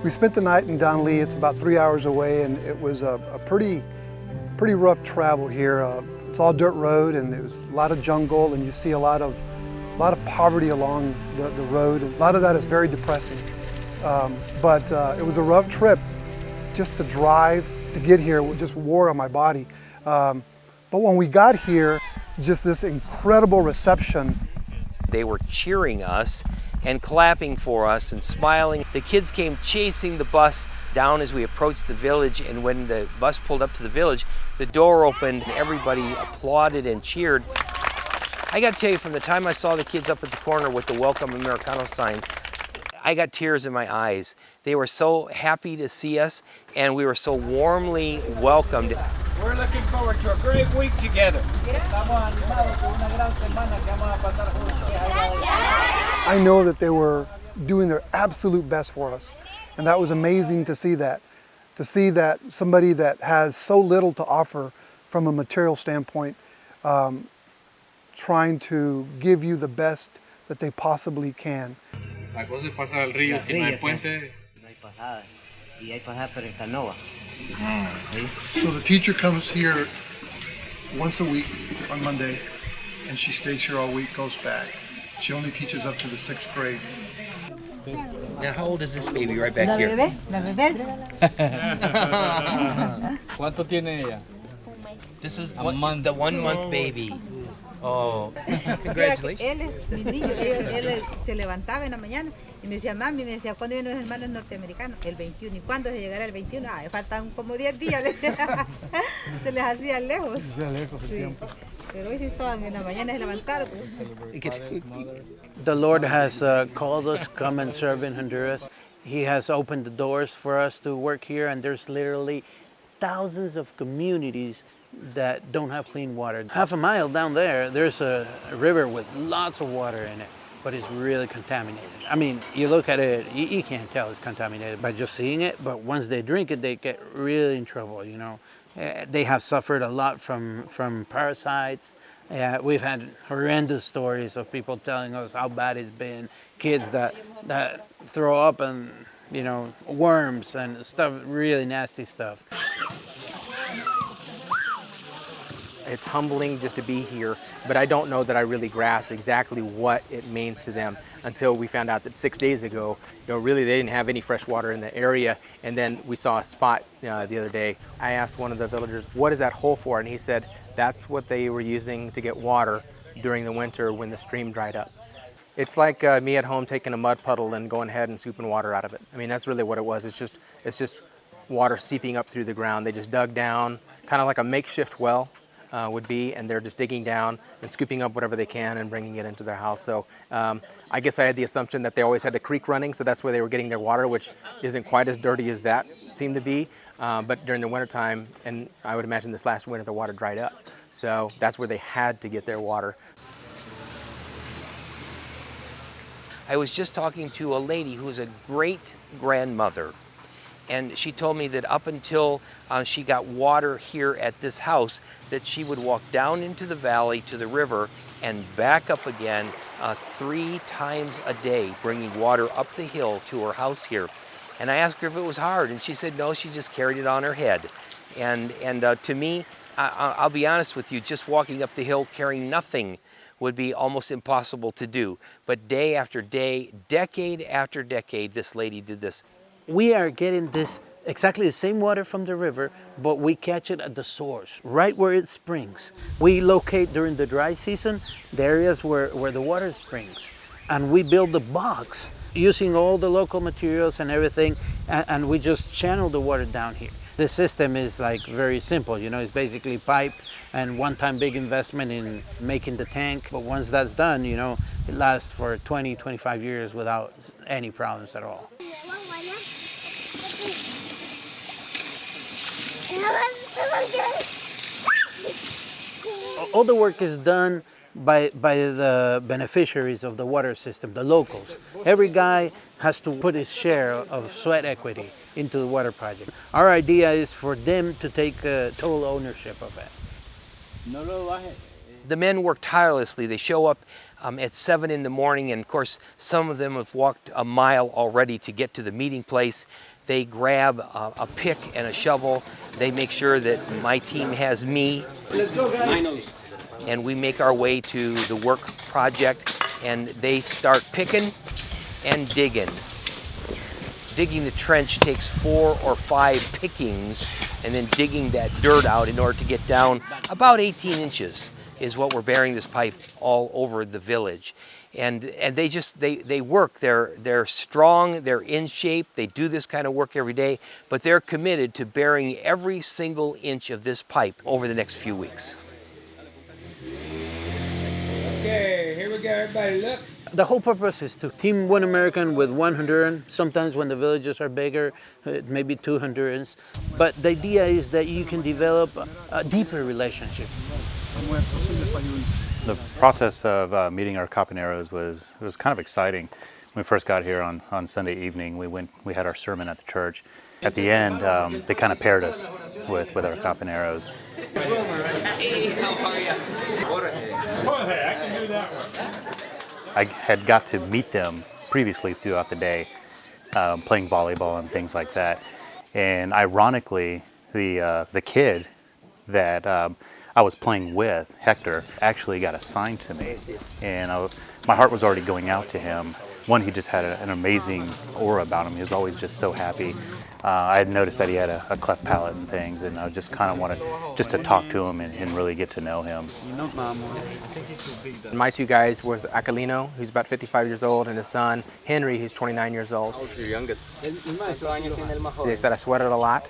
We spent the night in Donley. It's about 3 hours away, and it was a pretty rough travel here. It's all dirt road, and it was a lot of jungle, and you see a lot of poverty along the road. A lot of that is very depressing. But it was a rough trip. Just to drive, to get here, just wore on my body. But when we got here, just this incredible reception. They were cheering us and clapping for us and smiling. The kids came chasing the bus down as we approached the village, and when the bus pulled up to the village, the door opened and everybody applauded and cheered. I got to tell you, from the time I saw the kids up at the corner with the Welcome Americano sign, I got tears in my eyes. They were so happy to see us, and we were so warmly welcomed. We're looking forward to a great week together. I know that they were doing their absolute best for us, and that was amazing to see that. To see that somebody that has so little to offer from a material standpoint, trying to give you the best that they possibly can. La cosa es pasar el río, si no hay puente. No hay pasada, y hay pasada pero en canoa. So the teacher comes here once a week on Monday, and she stays here all week, goes back. She only teaches up to the 6th grade. Now, how old is this baby right back here? La bebé. ¿Cuánto tiene ella? This is the 1-month baby. Oh, congratulations. Él, mi niño, él se levantaba en la mañana y me decía, mami, me decía, ¿cuándo vienen los hermanos norteamericanos? El 21. ¿Y cuándo se llegará el 21? Ah, faltan como 10 días. Se les hacía lejos. Se hacía lejos el tiempo. Pero hoy sí estaban en la mañana, se levantaron. The Lord has called us come and serve in Honduras. He has opened the doors for us to work here, and there's literally thousands of communities that don't have clean water. Half a mile down there, there's a river with lots of water in it, but it's really contaminated. I mean, you look at it, you can't tell it's contaminated by just seeing it, but once they drink it, they get really in trouble, you know. They have suffered a lot from parasites. We've had horrendous stories of people telling us how bad it's been. Kids that throw up and, you know, worms and stuff, really nasty stuff. It's humbling just to be here, but I don't know that I really grasp exactly what it means to them until we found out that 6 days ago, you know, really they didn't have any fresh water in the area. And then we saw a spot the other day. I asked one of the villagers, what is that hole for? And he said, that's what they were using to get water during the winter when the stream dried up. It's like me at home taking a mud puddle and going ahead and scooping water out of it. I mean, that's really what it was. It's just water seeping up through the ground. They just dug down, kind of like a makeshift well. Would be, and they're just digging down and scooping up whatever they can and bringing it into their house. So I guess I had the assumption that they always had the creek running, so that's where they were getting their water, which isn't quite as dirty as that seemed to be. But during the wintertime, and I would imagine this last winter, the water dried up. So that's where they had to get their water. I was just talking to a lady who is a great-grandmother, and she told me that up until she got water here at this house, that she would walk down into the valley to the river and back up again 3 times a day, bringing water up the hill to her house here. And I asked her if it was hard, and she said no, she just carried it on her head. And to me, I'll be honest with you, just walking up the hill carrying nothing would be almost impossible to do. But day after day, decade after decade, this lady did this. We are getting this exactly the same water from the river, but we catch it at the source, right where it springs. We locate during the dry season the areas where the water springs, and we build the box using all the local materials and everything, and we just channel the water down here. The system is like very simple, you know, it's basically pipe and one-time big investment in making the tank, but once that's done, you know, it lasts for 20, 25 years without any problems at all. All the work is done by the beneficiaries of the water system, the locals. Every guy has to put his share of sweat equity into the water project. Our idea is for them to take total ownership of it. The men work tirelessly. They show up at 7 in the morning, and of course some of them have walked a mile already to get to the meeting place. They grab a pick and a shovel. They make sure that my team has me. And we make our way to the work project, and they start picking and digging. Digging the trench takes 4 or 5 pickings, and then digging that dirt out in order to get down about 18 inches is what we're burying this pipe all over the village. And they work. They're strong, they're in shape, they do this kind of work every day, but they're committed to burying every single inch of this pipe over the next few weeks. Okay, here we go, everybody look. The whole purpose is to team one American with one Honduran. Sometimes when the villages are bigger, maybe 2 Hondurans. But the idea is that you can develop a deeper relationship. The process of meeting our compañeros was kind of exciting. When we first got here on Sunday evening, we had our sermon at the church. At the end, they kind of paired us with our compañeros. Hey, how are you? Jorge, I can do that one. I had got to meet them previously throughout the day, playing volleyball and things like that. And ironically, the kid that I was playing with, Hector, actually got assigned to me. And my heart was already going out to him. One, he just had an amazing aura about him. He was always just so happy. I had noticed that he had a cleft palate and things, and I just kind of wanted just to talk to him and really get to know him. My 2 guys was Aquilino, who's about 55 years old, and his son, Henry, who's 29 years old. How's your youngest? They said I sweated a lot.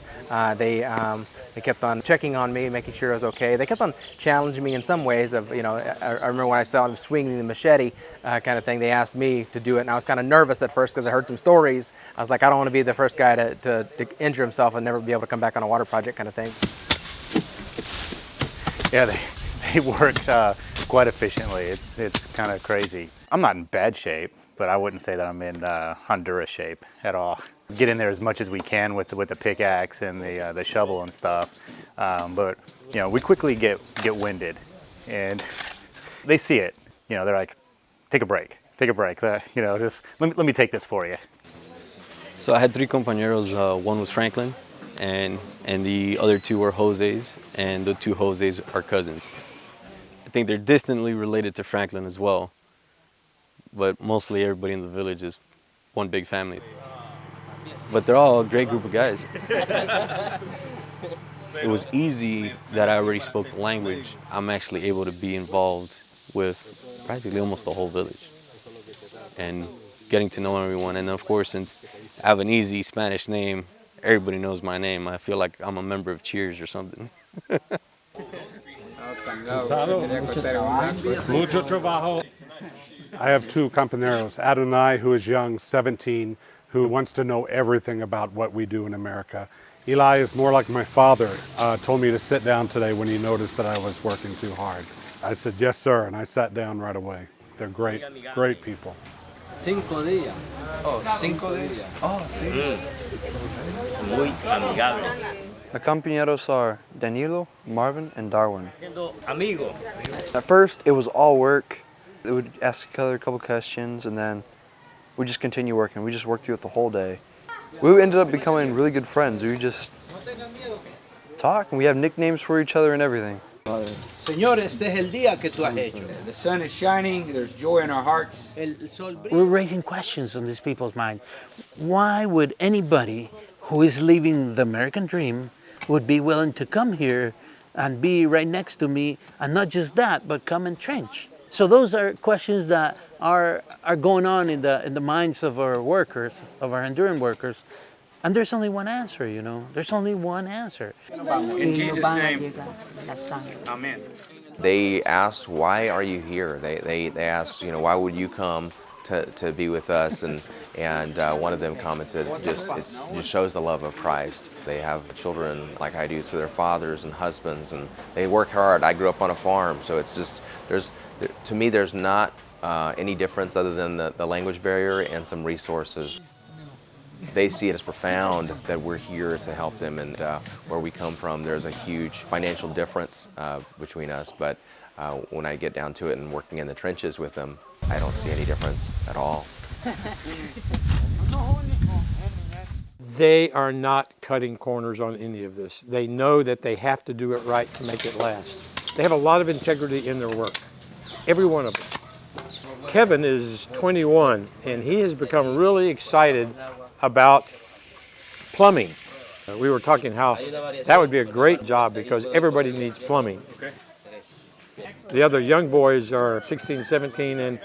They kept on checking on me, making sure I was okay. They kept on challenging me in some ways of, you know, I remember when I saw them swinging the machete kind of thing, they asked me to do it, and I was kind of nervous at first because I heard some stories. I was like, I don't want to be the first guy to injure himself and never be able to come back on a water project kind of thing. Yeah, they work quite efficiently. It's kind of crazy. I'm not in bad shape, but I wouldn't say that I'm in Honduras shape at all. Get in there as much as we can with the pickaxe and the shovel and stuff, but you know, we quickly get winded, and they see it. You know, they're like, take a break. You know, just let me take this for you. So I had 3 compañeros. One was Franklin, and the other 2 were Jose's, and the 2 Jose's are cousins. I think they're distantly related to Franklin as well, but mostly everybody in the village is one big family. But they're all a great group of guys. It was easy that I already spoke the language. I'm actually able to be involved with practically almost the whole village and getting to know everyone. And of course, since I have an easy Spanish name, everybody knows my name. I feel like I'm a member of Cheers or something. Mucho trabajo. I have 2 compañeros, Adonai, who is young, 17, who wants to know everything about what we do in America. Eli is more like my father, told me to sit down today when he noticed that I was working too hard. I said, yes, sir, and I sat down right away. They're great, great people. 5 días. Oh, 5 días. Oh, sí. Muy amigable. The compañeros are Danilo, Marvin, and Darwin. Amigo. At first, it was all work. They would ask each other a couple questions, and then we just continue working. We just worked through it the whole day. We ended up becoming really good friends. We just talk, and we have nicknames for each other and everything. Señor, este es el día que tú has hecho. The sun is shining, there's joy in our hearts. We're raising questions on these people's mind. Why would anybody who is living the American dream would be willing to come here and be right next to me, and not just that, but come and trench? So those are questions that are going on in the minds of our workers, of our Honduran workers, and there's only one answer, you know. There's only one answer. In Jesus' name, amen. They asked, why are you here? They asked, you know, why would you come to be with us? And one of them commented, it just shows the love of Christ. They have children like I do, so their fathers and husbands, and they work hard. I grew up on a farm, so it's just, to me, there's not any difference other than the language barrier and some resources. They see it as profound that we're here to help them, and where we come from, there's a huge financial difference between us, but when I get down to it and working in the trenches with them, I don't see any difference at all. They are not cutting corners on any of this. They know that they have to do it right to make it last. They have a lot of integrity in their work, every one of them. Kevin is 21, and he has become really excited about plumbing. We were talking how that would be a great job because everybody needs plumbing. The other young boys are 16, 17, and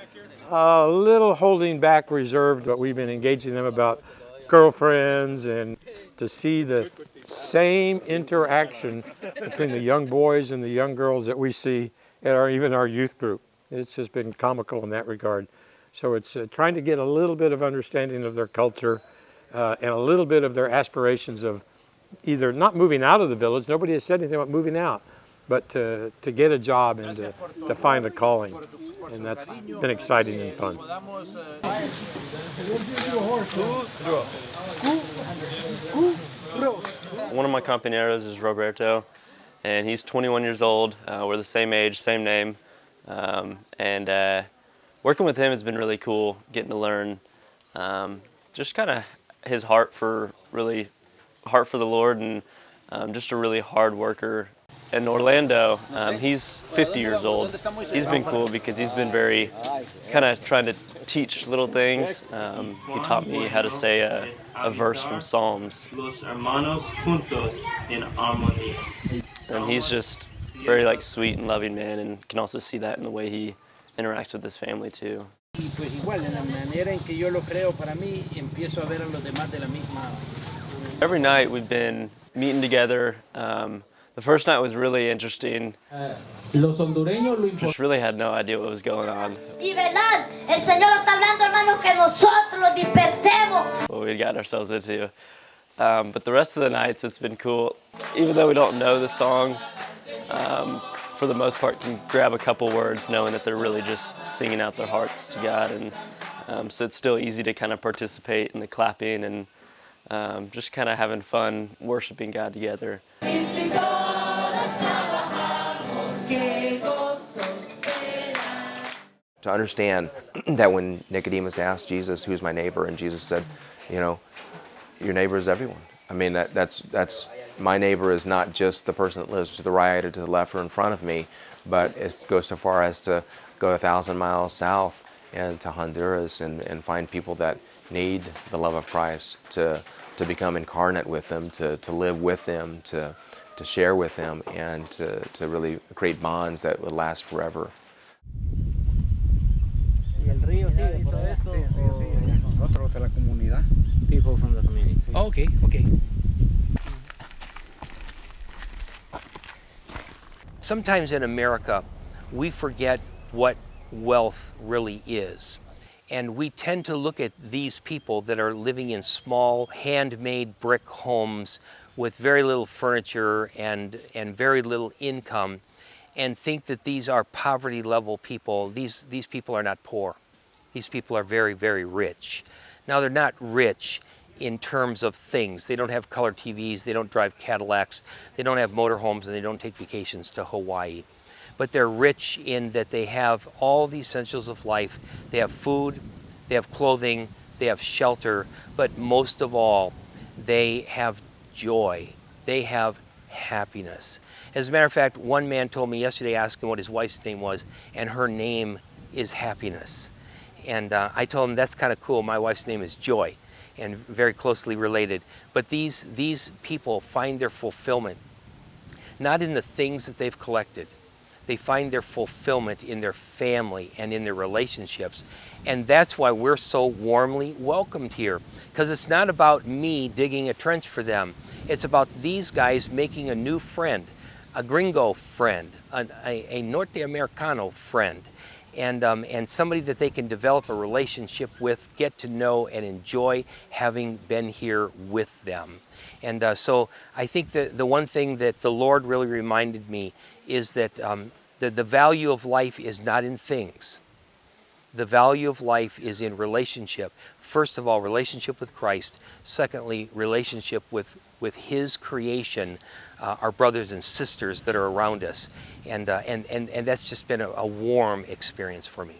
a little holding back, reserved, but we've been engaging them about girlfriends, and to see the same interaction between the young boys and the young girls that we see at even our youth group. It's just been comical in that regard. So it's trying to get a little bit of understanding of their culture and a little bit of their aspirations of either not moving out of the village, nobody has said anything about moving out, but to get a job and to find a calling. And that's been exciting and fun. One of my compañeros is Roberto, and he's 21 years old. We're the same age, same name. Working with him has been really cool, getting to learn just kind of his heart for the Lord, and just a really hard worker. And Orlando, he's 50 years old. He's been cool because he's been very kind of trying to teach little things. He taught me how to say a verse from Psalms. Los hermanos juntos en armonía. And he's just very sweet and loving man, and can also see that in the way he interacts with his family too. Every night we've been meeting together. The first night was really interesting. Just really had no idea what was going on. What we got ourselves into. But the rest of the nights it's been cool. Even though we don't know the songs, for the most part can grab a couple words knowing that they're really just singing out their hearts to God. And so it's still easy to kind of participate in the clapping and just kind of having fun worshiping God together. To understand that when Nicodemus asked Jesus, who's my neighbor, and Jesus said, your neighbor is everyone. I mean, that's my neighbor is not just the person that lives to the right or to the left or in front of me, but it goes so far as to go 1,000 miles south and to Honduras and find people that need the love of Christ, to become incarnate with them, to live with them, to share with them, and to really create bonds that would last forever. People from the community. Oh, okay, okay. Sometimes in America, we forget what wealth really is. And we tend to look at these people that are living in small, handmade brick homes with very little furniture and very little income, and think that these are poverty level people. These people are not poor. These people are very, very rich. Now, they're not rich in terms of things. They don't have color TVs, they don't drive Cadillacs, they don't have motorhomes, and they don't take vacations to Hawaii. But they're rich in that they have all the essentials of life. They have food, they have clothing, they have shelter, but most of all, they have joy. They have happiness. As a matter of fact, one man told me yesterday, I asked him what his wife's name was, and her name is Happiness. And I told him, that's kind of cool. My wife's name is Joy, and very closely related. But these people find their fulfillment not in the things that they've collected. They find their fulfillment in their family and in their relationships. And that's why we're so warmly welcomed here. Because it's not about me digging a trench for them. It's about these guys making a new friend, a gringo friend, a Norte Americano friend. And somebody that they can develop a relationship with, get to know, and enjoy having been here with them. And so I think that the one thing that the Lord really reminded me is that the value of life is not in things. The value of life is in relationship. First of all, relationship with Christ. Secondly, relationship with His creation, our brothers and sisters that are around us. And that's just been a warm experience for me.